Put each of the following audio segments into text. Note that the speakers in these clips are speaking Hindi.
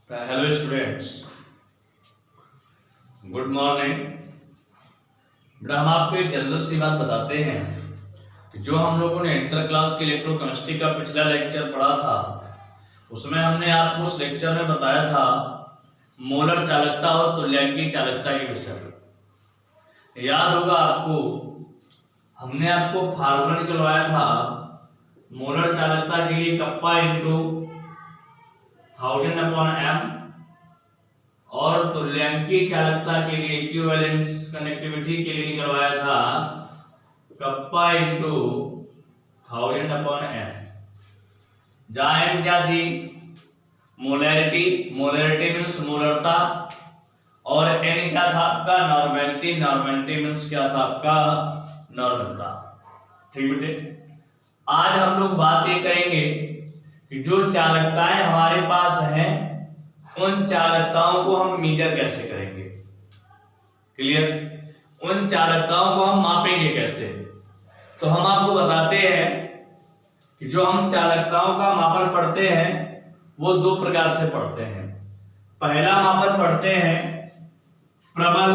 Hello students, good morning. बेटा हम आपको एक जनरल सी बात बताते हैं कि जो हम लोगों ने इंटर क्लास की इलेक्ट्रोकेमिस्ट्री का पिछला लेक्चर पढ़ा था, उसमें हमने आपको उस लेक्चर में बताया था मोलर चालकता और तुल्यांकीय चालकता के विषय में। याद होगा आपको, हमने आपको फार्मूला निकलवाया था मोलर चालकता के लिए कप्पा इंटू 1000/m और तुल्यांकीय चालकता के लिए इक्विवेलेंस कनेक्टिविटी के लिए निकलवाया था कप्पा इंटू 1000/m। जहां m क्या थी? मोलैरिटी। मोलैरिटी मीन्स मोलरता। और n क्या था आपका? नॉर्मेलिटी। नॉर्मेलिटी मीन्स क्या था आपका? नॉर्मलता। ठीक बेटे, आज हम लोग बात ये करेंगे कि जो चालकताएं हमारे पास हैं उन चालकताओं को हम मेजर कैसे करेंगे। क्लियर? उन चालकताओं को हम मापेंगे कैसे। तो हम आपको बताते हैं कि जो हम चालकताओं का मापन पढ़ते हैं वो दो प्रकार से पढ़ते हैं। पहला मापन पढ़ते हैं प्रबल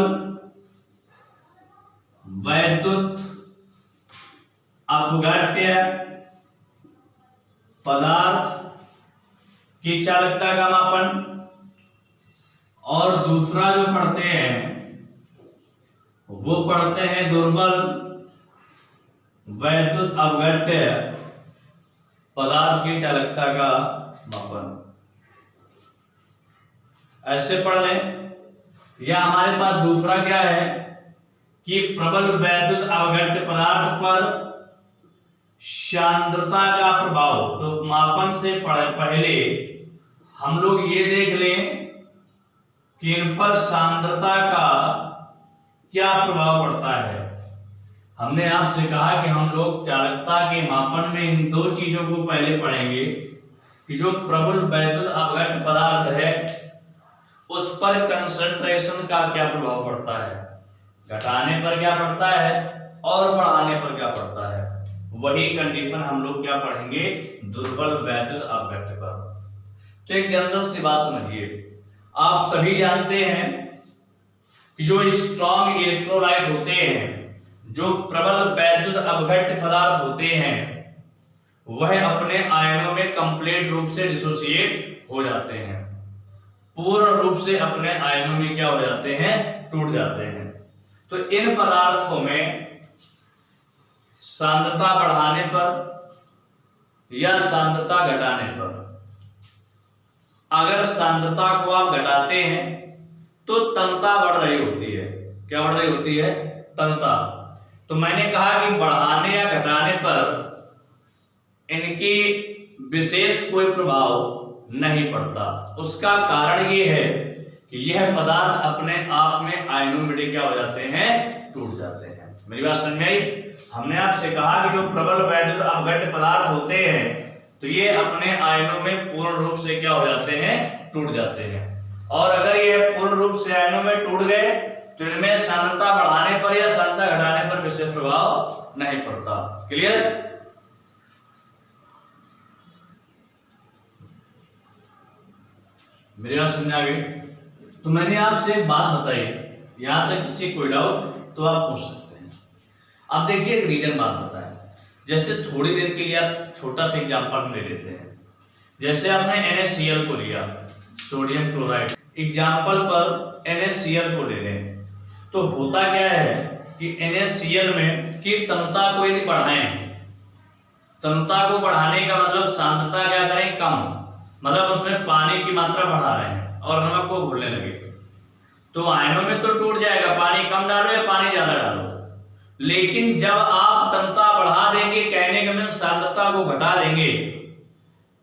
वैद्युत अपघट्य पदार्थ की चालकता का मापन, और दूसरा जो पढ़ते हैं वो पढ़ते हैं दुर्बल वैद्युत अपघट्य पदार्थ की चालकता का मापन। ऐसे पढ़ लें। या हमारे पास दूसरा क्या है कि प्रबल वैद्युत अपघट्य पदार्थ पर सांद्रता का प्रभाव। तो मापन से पहले हम लोग ये देख लें कि इन पर सांद्रता का क्या प्रभाव पड़ता है। हमने आपसे कहा कि हम लोग चालकता के मापन में इन दो चीजों को पहले पढ़ेंगे कि जो प्रबल वैद्युत अपघट्य पदार्थ है उस पर कंसंट्रेशन का क्या प्रभाव पड़ता है, घटाने पर क्या पड़ता है और बढ़ाने पर क्या पड़ता है। वही कंडीशन हम लोग क्या पढ़ेंगे? दुर्बल वैद्युत अपघट्य पर। तो एक जनरल सी बात समझिए, आप सभी जानते हैं कि जो स्ट्रॉन्ग इलेक्ट्रोलाइट होते हैं, जो प्रबल वैद्युत अपघट्य पदार्थ होते हैं, वह अपने आयनों में कंप्लीट रूप से डिसोसिएट हो जाते हैं, पूर्ण रूप से अपने आयनों में क्या हो जाते हैं? टूट जाते हैं। तो इन पदार्थों में सांद्रता बढ़ाने पर या सांद्रता घटाने पर, अगर सांद्रता को आप घटाते हैं तो तन्यता बढ़ रही होती है। क्या बढ़ रही होती है? तन्यता। तो मैंने कहा कि बढ़ाने या घटाने पर इनकी विशेष कोई प्रभाव नहीं पड़ता। उसका कारण ये है कि यह पदार्थ अपने आप में आयनों में क्या हो जाते हैं? टूट जाते हैं। मेरी बात समझ में आई? हमने आपसे कहा कि जो प्रबल वैद्युत अपघट्य पदार्थ होते हैं तो ये अपने आयनों में पूर्ण रूप से क्या हो जाते हैं? टूट जाते हैं। और अगर ये पूर्ण रूप से आयनों में टूट गए तो इनमें सांद्रता बढ़ाने पर या सांद्रता घटाने पर विशेष प्रभाव नहीं पड़ता। क्लियर? मेरी बात समझ आ गई? तो मैंने आपसे एक बात बताई, यहां तक किसी कोई डाउट तो आप पूछ सकते हैं। अब देखिए, एक रीजन बात बताएं। जैसे थोड़ी देर के लिए आप छोटा सा एग्जांपल हम ले लेते हैं। जैसे आपने NaCl को लिया, सोडियम क्लोराइड। एग्जांपल पर NaCl को ले लें तो होता क्या है कि NaCl में की तन्यता को यदि बढ़ाएं, तन्यता को बढ़ाने का मतलब सांद्रता क्या करें? कम, मतलब उसमें पानी की मात्रा बढ़ा रहे हैं और नमक को घुलने लगे तो आयनों में तो टूट जाएगा। पानी कम डालो या पानी ज्यादा डालो, लेकिन जब आप तन्यता बढ़ा देंगे, कहने का मतलब सांद्रता को घटा देंगे,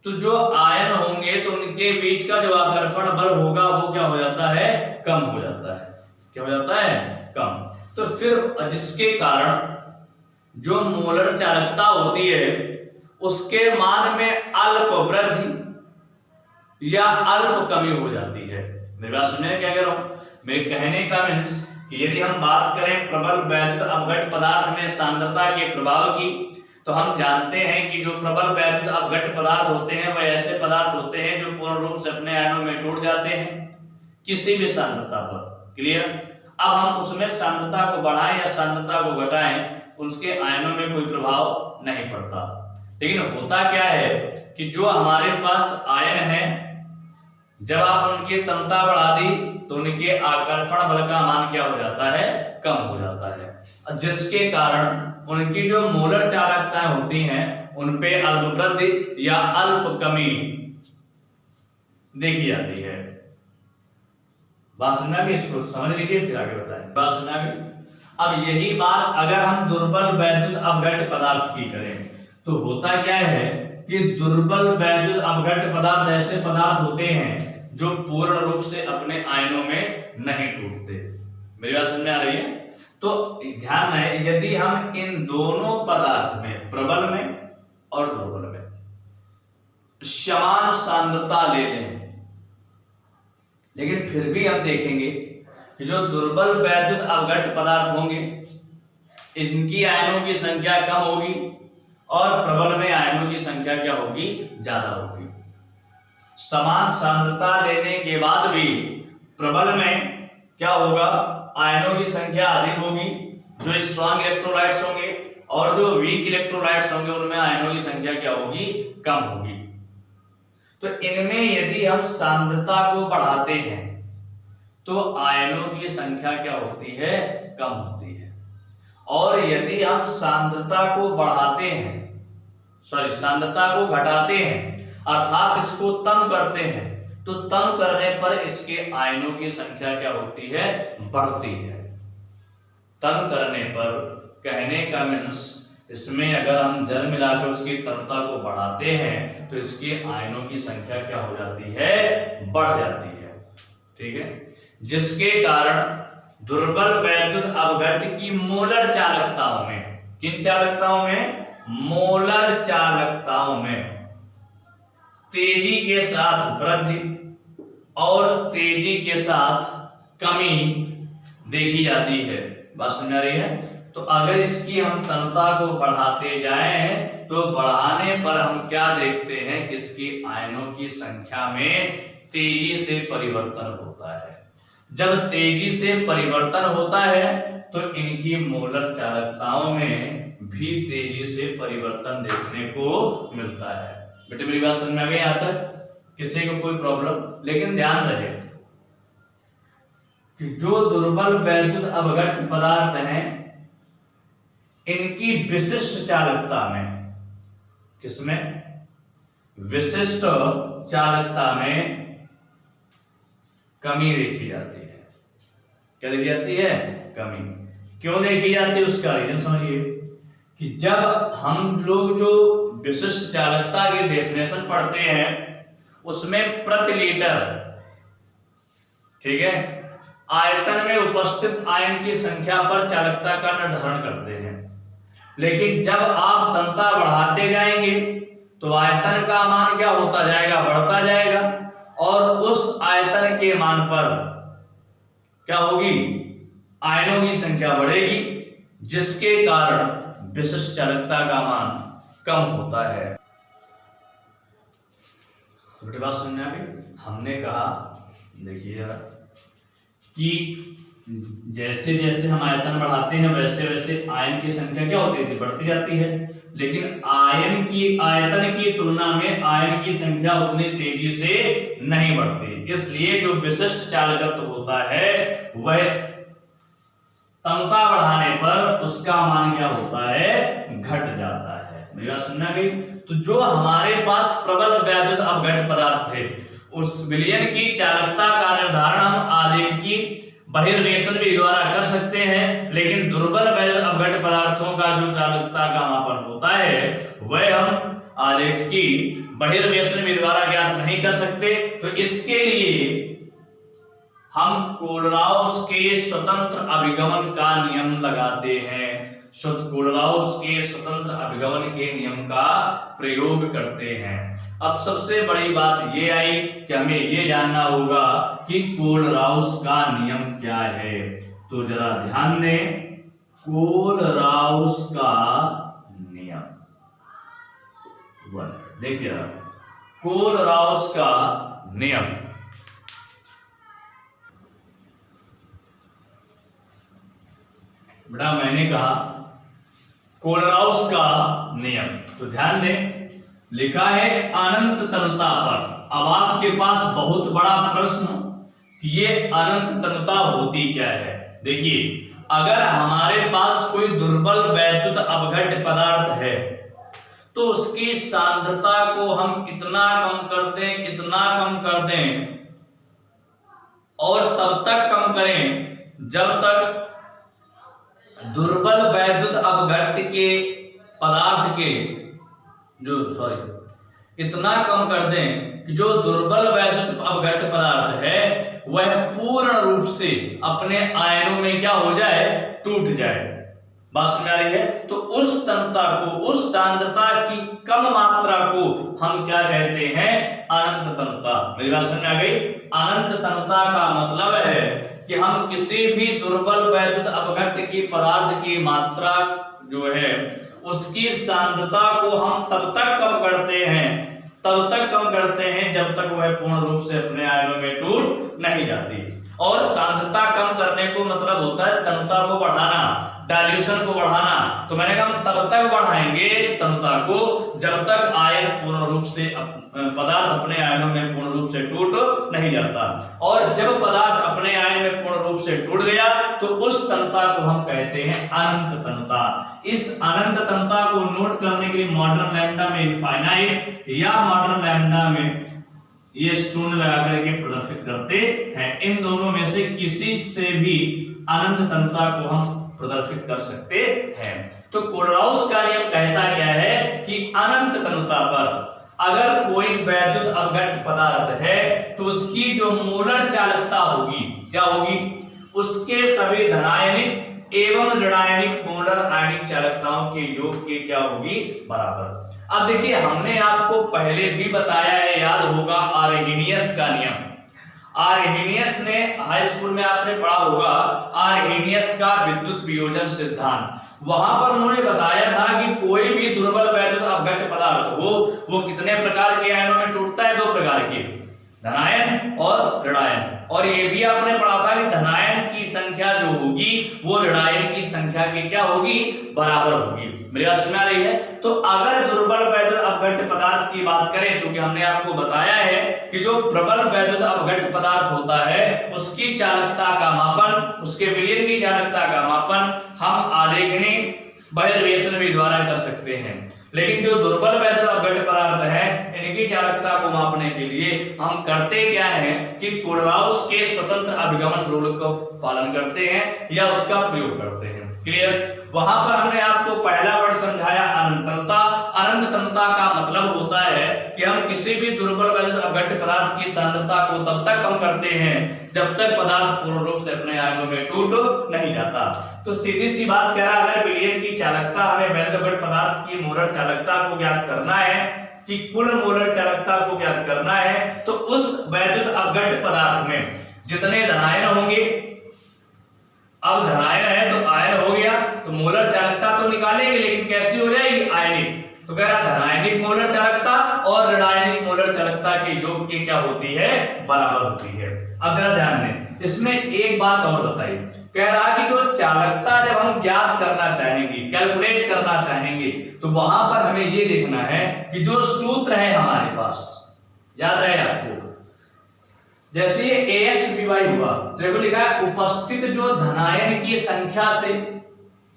तो जो आयन होंगे तो उनके बीच का जो आकर्षण बल होगा वो क्या हो जाता है? कम हो जाता है। क्या हो जाता है? कम। तो फिर जिसके कारण जो मोलर चालकता होती है उसके मान में अल्प वृद्धि या अल्प कमी हो जाती है। मेरी बात सुनिए, क्या कह रहा हूं? मेरे कहने का मीन्स कि यदि हम बात करें प्रबल वैद्युत अपघट्य पदार्थ में सांद्रता के प्रभाव की, तो हम जानते हैं कि जो प्रबल वैद्युत अपघट्य पदार्थ होते हैं वह ऐसे पदार्थ होते हैं जो पूर्ण रूप से अपने आयनों में टूट जाते हैं किसी भी सांद्रता पर। क्लियर? अब हम उसमें सांद्रता को बढ़ाएं या सांद्रता को घटाएं, उसके आयनों में कोई प्रभाव नहीं पड़ता। लेकिन होता क्या है कि जो हमारे पास आयन है, जब आप उनकी तन्यता बढ़ा दी तो उनके आकर्षण बल का मान क्या हो जाता है? कम हो जाता है, जिसके कारण उनकी जो मोलर चालकताएं होती हैं उन पे अल्प वृद्धि या अल्प कमी देखी जाती है। बात समझना भी, इसको समझ लीजिए फिर आगे बताएं। बात समझना भी। अब यही बात अगर हम दुर्बल वैद्युत अपघट्य पदार्थ की करें तो होता क्या है कि दुर्बल वैद्युत अपघट्य पदार्थ ऐसे पदार्थ होते हैं जो पूर्ण रूप से अपने आयनों में नहीं टूटते। मेरी बात समझ में आ रही है? तो ध्यान है, यदि हम इन दोनों पदार्थ में, प्रबल में और दुर्बल में, समान सांद्रता ले लें, लेकिन फिर भी हम देखेंगे कि जो दुर्बल वैद्युत अपघट्य पदार्थ होंगे इनकी आयनों की संख्या कम होगी और प्रबल में आयनों की संख्या क्या होगी? ज्यादा होगी। समान सांद्रता लेने के बाद भी प्रबल में क्या होगा? आयनों की संख्या अधिक होगी, जो स्ट्रॉन्ग इलेक्ट्रोलाइट्स होंगे, और जो वीक इलेक्ट्रोलाइट्स होंगे उनमें आयनों की संख्या क्या होगी? कम होगी। तो इनमें यदि हम सांद्रता को बढ़ाते हैं तो आयनों की संख्या क्या होती है? कम होती है। और यदि हम सांद्रता को बढ़ाते हैं, सांद्रता को घटाते हैं, अर्थात इसको तम करते हैं, तो तम करने पर इसके आयनों की संख्या क्या होती है? बढ़ती है। तम करने पर कहने का मीन्स, इसमें अगर हम जल मिलाकर उसकी तन्यता को बढ़ाते हैं तो इसके आयनों की संख्या क्या हो जाती है? बढ़ जाती है। ठीक है? जिसके कारण दुर्बल वैद्युत अपघट्य की मोलर चालकताओं में, किन चालकताओं में? मोलर चालकताओं में तेजी के साथ वृद्धि और तेजी के साथ कमी देखी जाती है। बात समझ आ रही है? तो अगर इसकी हम तन्यता को बढ़ाते जाएं तो बढ़ाने पर हम क्या देखते हैं कि इसकी आयनों की संख्या में तेजी से परिवर्तन होता है। जब तेजी से परिवर्तन होता है तो इनकी मोलर चालकताओं में भी तेजी से परिवर्तन देखने को मिलता है। बेटे मेरी बात समझ में आ गई? यहां तक किसी को कोई प्रॉब्लम? लेकिन ध्यान रहे कि जो दुर्बल वैद्युत अपघट्य पदार्थ हैं इनकी विशिष्ट चालकता में, किसमें? विशिष्ट चालकता में कमी देखी जाती है। क्या देखी जाती है? कमी। क्यों देखी जाती है उसका रीजन समझिए कि जब हम लोग जो विशिष्ट चालकता की डेफिनेशन पढ़ते हैं उसमें प्रति लीटर, ठीक है, आयतन में उपस्थित आयन की संख्या पर चालकता का निर्धारण करते हैं। लेकिन जब आप तन्यता बढ़ाते जाएंगे तो आयतन का मान क्या होता जाएगा? बढ़ता जाएगा, और उस आयतन के मान पर क्या होगी? आयनों की संख्या बढ़ेगी, जिसके कारण विशिष्ट चालकता का मान कम होता है। छोटी बात समझ में आ गई? हमने कहा देखिए कि जैसे जैसे हम आयतन बढ़ाते हैं वैसे वैसे आयन की संख्या क्या होती है? बढ़ती जाती है। लेकिन आयतन की तुलना में आयन की संख्या उतनी तेजी से नहीं बढ़ती। इसलिए जो विशिष्ट चालकत्व होता है वह तन्यता बढ़ाने पर उसका मान क्या होता है? घट जाता है। मेरी बात समझ में आ गई? तो जो हमारे पास प्रबल वैद्युत अपघट्य पदार्थ थे उस विलयन की चालकता का निर्धारण हम आलेख की बहिर्वेशन विधि द्वारा कर सकते हैं, लेकिन दुर्बल वैद्युत अपघट्य पदार्थों का जो चालकता का मापन होता है वह हम आलेख की बहिर्वेशन विधि द्वारा ज्ञात नहीं कर सकते। तो इसके लिए हम कोलराउस के स्वतंत्र अभिगमन का नियम लगाते हैं, कोलराउस के स्वतंत्र अभिगमन के नियम का प्रयोग करते हैं। अब सबसे बड़ी बात ये आई कि हमें ये जानना होगा कि कोलराउस का नियम क्या है। तो जरा ध्यान दें, कोलराउस का नियम 1। देखिए कोलराउस का नियम, बेटा मैंने कहा कोलराउस का नियम, तो ध्यान दें लिखा है अनंत तनुता पर। अब आपके पास बहुत बड़ा प्रश्न कि ये अनंत तनुता होती क्या है। देखिए अगर हमारे पास कोई दुर्बल वैद्युत अपघट्य पदार्थ है तो उसकी सांद्रता को हम इतना कम कर दें, इतना कम कर दें और तब तक कम करें जब तक दुर्बल वैद्युत अपघट्य के पदार्थ के इतना कम कर दें कि जो दुर्बल वैद्युत अपघट्य पदार्थ है वह पूर्ण रूप से अपने आयनों में क्या हो जाए, टूट जाए। बात समझ आ रही है। तो उस तनुता को, उस सांद्रता की कम मात्रा को हम क्या कहते हैं, अनंत तनुता। मेरी बात समझ आ गई। अनंत तनुता का मतलब है कि हम किसी भी दुर्बल वैद्युत अपघट्य की पदार्थ की मात्रा जो है उसकी सांद्रता को हम तब तक कम करते हैं जब तक वह पूर्ण रूप से अपने आयनों में टूट नहीं जाती। और सांद्रता कम करने को मतलब होता है तनुता को बढ़ाना, डाइल्यूशन को बढ़ाना। तो मैंने कहा हम तब तक बढ़ाएंगे तनुता को जब तक आयन पूर्ण रूप से पदार्थ अपने आयनों में पूर्ण रूप से टूट नहीं जाता। और जब पदार्थ अपने आयन में पूर्ण रूप से टूट गया तो उस तनुता को हम कहते हैं अनंत तनुता। इस अनंत तनुता को नोट करने के लिए मॉडर्न लैम्डा में इनफाइनाइट या मॉडर्न लैम्डा में ये शून्य लगा करके प्रदर्शित करते हैं। इन दोनों में से किसी से भी अनंत तनुता को हम प्रदर्शित कर सकते हैं। तो कोलराउस का नियम कहता क्या है कि अनंत तनुता पर अगर कोई वैद्युत अपघट्य पदार्थ है तो उसकी जो मोलर चालकता होगी क्या होगी, उसके सभी धनायनिक एवं ऋणायनिक मोलर आयनिक चालकताओं के योग के क्या होगी, बराबर। अब देखिए हमने आपको पहले भी बताया है, याद होगा, आर्हेनियस का नियम। आर्हेनियस ने हाई स्कूल में आपने पढ़ा होगा आर्हेनियस का विद्युत वियोजन सिद्धांत। वहां पर उन्होंने बताया था कि कोई भी दुर्बल वैद्युत अपघट्य पदार्थ हो वो कितने प्रकार के आयनों में टूटता है, 2 प्रकार के, धनायन और ऋणायन। और ये भी आपने पढ़ा था कि धनायन की संख्या जो होगी वो ऋणायन की संख्या की क्या होगी, बराबर होगी। मेरी बात समझ आ रही है। तो अगर दुर्बल वैद्युत अपघट्य पदार्थ की बात करें, क्योंकि हमने आपको बताया है कि जो प्रबल वैद्युत अपघट्य पदार्थ होता है उसकी चालकता का मापन, उसके विलयन की चालकता का मापन हम आलेखनी बहिर्वेशन विधि द्वारा कर सकते हैं। लेकिन जो दुर्बल वैद्युत अपघट्य पदार्थ है इनकी चालकता को मापने के लिए हम करते क्या है कि कोलराउस के स्वतंत्र अभिगमन रूल का पालन करते हैं या उसका प्रयोग करते हैं। क्लियर। वहां पर हमने आपको पहला वर्ड समझाया अनंतता। अनंत तनुता का मतलब होता है कि हम किसी भी दुर्बल वैद्युत अपघट्य पदार्थ की सांद्रता को तब तक कम करते हैं जब तक पदार्थ पूर्ण रूप से अपने आयनों में टूट नहीं जाता। तो सीधी सी बात कह रहा, अगर विलयन की चालकता हमें वैद्युत अपघट्य पदार्थ की मोलर चालकता को ज्ञात करना है, कि कुल मोलर चालकता को ज्ञात करना है, तो उस वैद्युत अपघट्य पदार्थ में जितने धनायन होंगे, अब धनायन है तो आयन हो गया तो मोलर चालकता तो निकालेंगे, लेकिन कैसी हो जाएगी, आयनिक। तो कह रहा धनायनिक मोलर चालकता और ऋणायनिक मोलर चालकता के योग की क्या होती है, बराबर होती है। अब जरा ध्यान दें, इसमें एक बात और बताइए, कह रहा कि जो चालकता जब हम ज्ञात करना चाहेंगे, कैलकुलेट करना चाहेंगे, तो वहां पर हमें ये देखना है कि जो सूत्र है हमारे पास, याद रहे आपको, जैसे ये AX/BY हुआ, देखो लिखा है उपस्थित जो धनायन की संख्या से,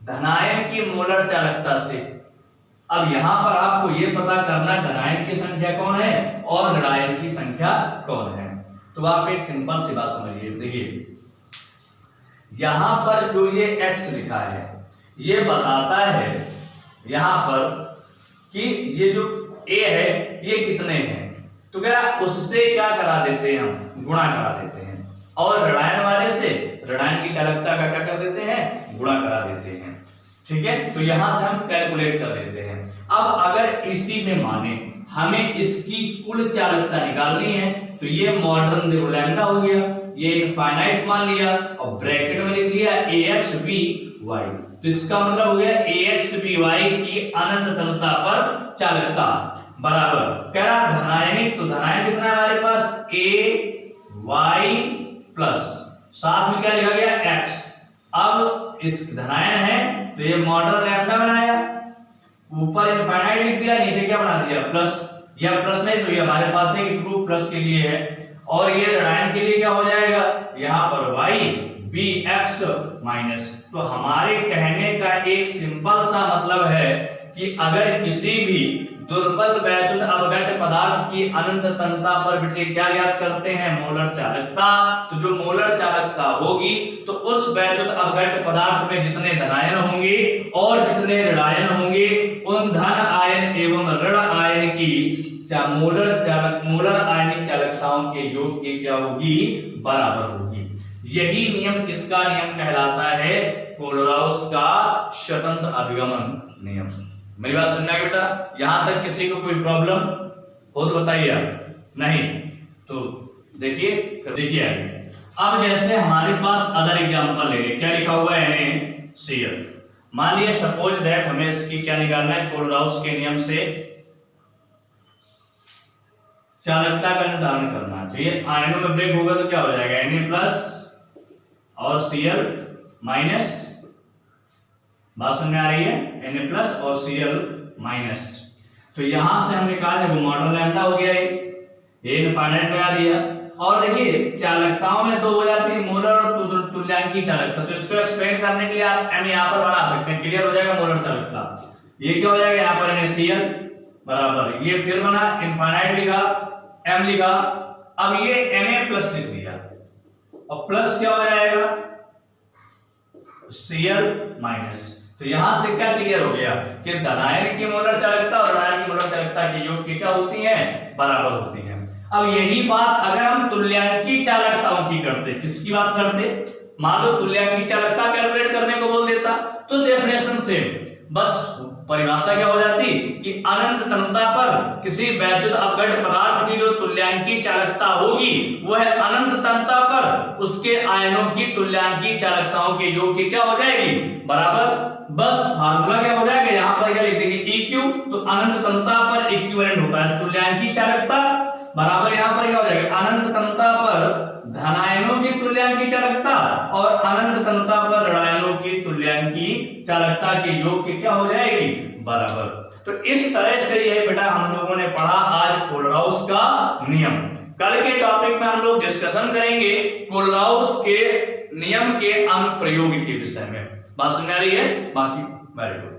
धनायन की मोलर चालकता से। अब यहां पर आपको ये पता करना धनायन की संख्या कौन है और ऋणायन की संख्या कौन है। तो आप एक सिंपल सी बात समझिए, देखिए यहां पर जो ये X लिखा है ये बताता है यहां पर कि ये जो A है ये कितने हैं, तो क्या उससे क्या करा देते हैं, हम गुणा करा देते हैं, और ऋणायन वाले से ऋणायन की चालकता का क्या कर देते हैं, गुणा करा देते हैं। ठीक है, तो यहां से हम कैलकुलेट कर लेते हैं। अब अगर इसी में माने हमें इसकी कुल चालकता निकालनी है, तो ये मॉडर्न लैम्डा हो गया, ये इनफाइनाइट मान लिया और ब्रैकेट में लिख लिया AX/BY। तो इसका मतलब हो गया AX/BY की अनंत तनुता पर चालकता बराबर कह रहा धनायनिक, तो धनायन कितना है हमारे पास ए वाई प्लस साथ में क्या लिखा गया x। अब इस धनायन है तो ये मॉडल लैम्डा बनाया, ऊपर इनफाइनाइट लिख दिया, नीचे क्या बना दिया प्लस, या प्लस नहीं तो ये हमारे पास है कि प्रूफ प्लस के लिए है, और ये ऋणायन के लिए क्या हो जाएगा यहाँ पर y bx माइनस। तो हमारे कहने का एक सिंपल सा मतलब है कि अगर किसी भी दुर्बल वैद्युत अपघट्य पदार्थ की अनंत तन्यता पर बेटे क्या याद करते हैं मोलर चालकता, तो जो मोलर चालकता होगी तो उस वैद्युत अपघट्य पदार्थ में जितने धनायन होंगे और जितने ऋणायन होंगे उन धन आयन एवं ऋण आयन की मोलर आयनिक चालकताओं के योग की क्या होगी बराबर होगी। यही नियम किसका नियम कहलाता है, कोलोराउस का स्वतंत्र अभिगमन नियम। मेरी बात सुनना है बेटा, यहां तक किसी को कोई प्रॉब्लम हो तो बताइए आप, नहीं तो देखिए आगे। अब जैसे हमारे पास अदर एग्जांपल ले लें, क्या लिखा हुआ है NaCl। मान लिया सपोज दैट हमें इसकी क्या निकालना है, कोलोराउस के नियम से चालकता का निर्धारण करना है। तो ये आयनों में ब्रेक होगा तो क्या हो जाएगा Na प्लस और Cl माइनस, बात समझ में आ रही है, Na प्लस और Cl माइनस। तो यहां से हम निकाल देंगे मॉडल लैम्डा हो गया ये इनफाइनाइट लगा दिया। और देखिए चालकताओं में तो हो जाती है मोलर और तुल्यांकी चालकता, तो इसको एक्सप्लेन करने के लिए आप m यहां पर बना सकते हैं, क्लियर हो जाएगा मोलर चालकता। ये क्या हो जाएगा यहां पर NaCl बराबर, ये फिर बना इनफाइनाइट लिखा m लिखा, अब ये Na प्लस लिख दिया और प्लस क्या हो जाएगा Cl माइनस। तो यहां से क्या क्लियर हो गया कि धनायन की मोलर चालकता और ऋणायन की मोलर चालकता के योग की क्या होती है बराबर होती है। अब यही बात अगर हम तुल्यांकी चालकताओं की करते, किसकी बात करते, मान लो तुल्यांकी चालकता कैलकुलेट करने को बोल देता, तो डेफिनेशन सेम, बस परिभाषा क्या हो जाती कि अनंत तन्यता पर किसी वैद्युत अपघट्य पदार्थ की जो तुल्यांकी चालकता होगी वह अनंत तन्यता पर उसके आयनों की तुल्यांकी चालकताओं के योग की क्या हो जाएगी बराबर। बस फार्मूला क्या हो जाएगा, यहां पर क्या लिख देंगे EQ, तो अनंत तन्यता पर इक्विवेलेंट होता है तुल्यांकी चालकता बराबर, यहां पर क्या हो जाएगा अनंत तन्यता पर धनायनों की तुल्यांकी चालकता और अनंत तन्यता पर ऋणायनों की तुल्यांकी चालकता के योग की क्या हो जाएगी बराबर। तो इस तरह से यह बेटा हम लोगों ने पढ़ा आज कोलोराउस का नियम। कल के टॉपिक में हम लोग डिस्कशन करेंगे कोलोराउस के नियम के अनुप्रयोग के विषय में। बात समझ आ रही है, बाकी वेरी गुड।